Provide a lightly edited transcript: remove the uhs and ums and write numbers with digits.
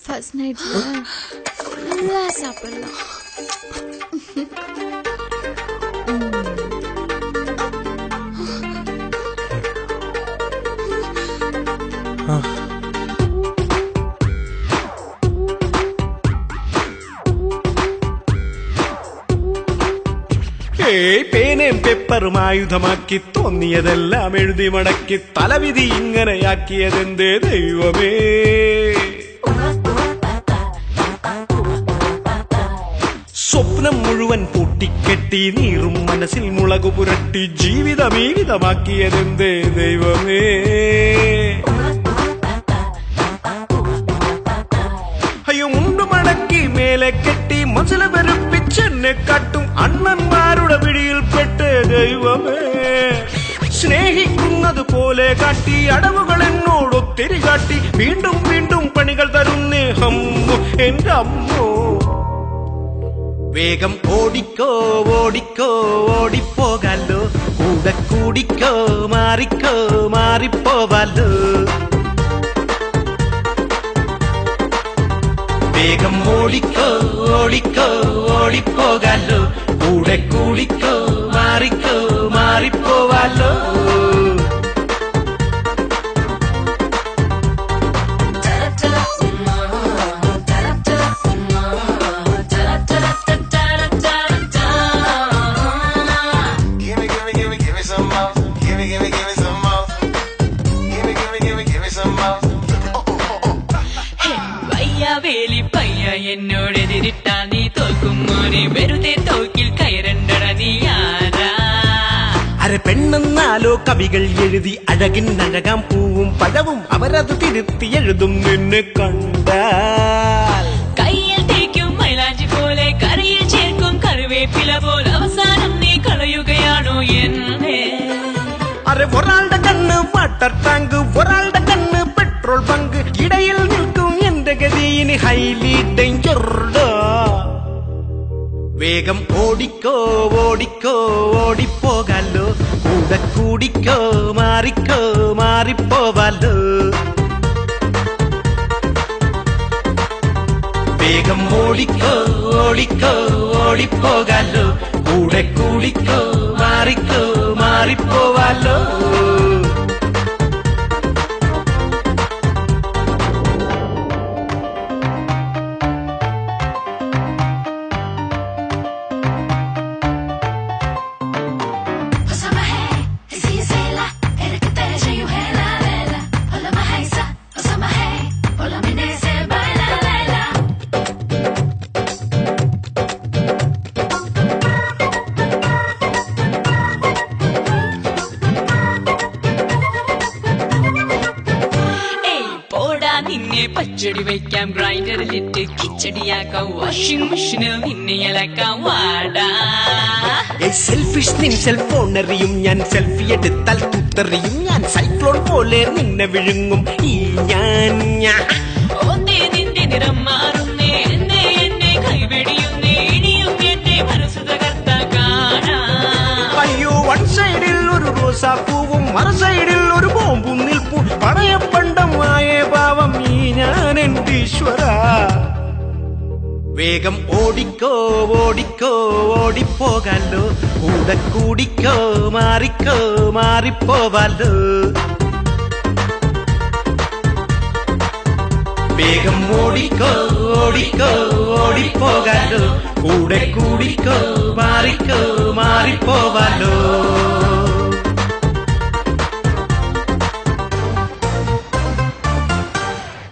First நைட்ல ஃபுல்லா சாப்பிடலாம். പേനയും പേപ്പറും ആയുധമാക്കി തോന്നിയതെല്ലാം എഴുതി മടക്കി തലവിധി ഇങ്ങനെയാക്കിയതെന്തേ ദൈവമേ. സ്വപ്നം മുഴുവൻ പൂട്ടിക്കെട്ടി നീറും മനസ്സിൽ മുളകു പുരട്ടി ജീവിതമീവിതമാക്കിയതെന്തേ ദൈവമേ. അയ്യോ മുണ്ടു മടക്കി മേലെ കെട്ടി മസില വെറുപ്പിച്ചെന്നെ കാട്ടും അണ്ണന്മാരുടെ പിടിയിൽപ്പെട്ട് ദൈവമേ. സ്നേഹിക്കുന്നത് പോലെ കാട്ടി അടവുകൾ എന്നോടൊത്തിരി കാട്ടി വീണ്ടും വീണ്ടും പണികൾ തരുന്നേ അമ്മോ എന്റെ അമ്മോ. വേഗം ഓടിക്കോ ഓടിക്കോ ഓടിപ്പോകാലോ, കൂടെ കൂടിക്കോ മാറിക്കോ മാറിപ്പോവാലോ. വേഗം ഓടിക്കോ ഓടിക്കോ ഓടിപ്പോകാലോ, കൂടെ കൂടിക്കോ മാറിക്കോ മാറിപ്പോവാലോ. വേലി പയ്യ എന്നോടെതിരിട്ടാ നീ തോൽക്കും മോനെ, വെറുതെ തോക്കിൽ കയറണ്ടട നീ ആരാ. അരെ പെണ്ണെന്നാലോ കവികൾ എഴുതി അഴകിൻ അഴകാം പൂവും പഴവും അവരത് തിരുത്തി എഴുതും നിന്നെ കണ്ടാൽ. കയ്യിൽ തേക്കും മൈലാഞ്ചി പോലെ കറിയിൽ ചേർക്കും കറിവേപ്പില പോലെ അവസാനം നീ കളയുകയാണോ എന്നെ. അരെ ഒരാളുടെ കണ്ണ് വാട്ടർ ടാങ്ക്, ഒരാളുടെ കണ്ണ് പെട്രോൾ ബങ്ക്, ഇടയിൽ നിൽക്കും എന്റെ ഗതിയിന് ഹൈലി ഡേഞ്ചർ. വേഗം ഓടിക്കോ ഓടിക്കോ ഓടിപ്പോകാലോ, കൂടെ കൂടിക്കോ മാറിക്കോ മാറിപ്പോവാലോ. വേഗം ഓടിക്കോ ഓടിക്കോ ഓടിപ്പോകാലോ, കൂടെ കൂടിക്കോ മാറിക്കോ മാറിപ്പോവാലോ. നിന്നെ പച്ചടി വയ്ക്കാം, ഗ്രൈൻഡറിലിട്ട് കിച്ചടിയാക്കാം, വാഷിംഗ് മെഷീനിൽ നിന്നെ ഇളക്കാം വാടാ. സെൽഫിഷ് നിൻ സെൽഫോണെറിയും ഞാൻ, സെൽഫി എടുത്താൽ കുത്തെറിയും ഞാൻ, സൈക്ലോൺ പോലെ നിന്നെ വിഴുങ്ങും ഈ ഞാൻ. ഒന്നേ നിന്റെ നിറം മാറുന്നേ, എന്നെ എന്നെ കൈവെടിയുന്നേ, ഇനിയും എന്റെ മനസ്സ് തകർത്ത കാണാ. അയ്യോ വൺ സൈഡിൽ ഒരു റോസാപ്പൂവും മറു സൈഡിൽ ഒരു ബോംബും നിൽപ്പൂ, പണയപ്പണ്ടമായ പാവം ഈ ഞാൻ എന്റെ ഈശ്വര. വേഗം ഓടിക്കോ ഓടിക്കോ ഓടിപ്പോകാലോ, കൂടെ കൂടിക്കോ മാറിക്കോ മാറിപ്പോവാലോ. വേഗം ഓടിക്കോ ഓടിക്കോ ഓടിപ്പോകാലോ, കൂടെ കൂടിക്കോ മാറിക്കോ മാറിപ്പോവാലോ.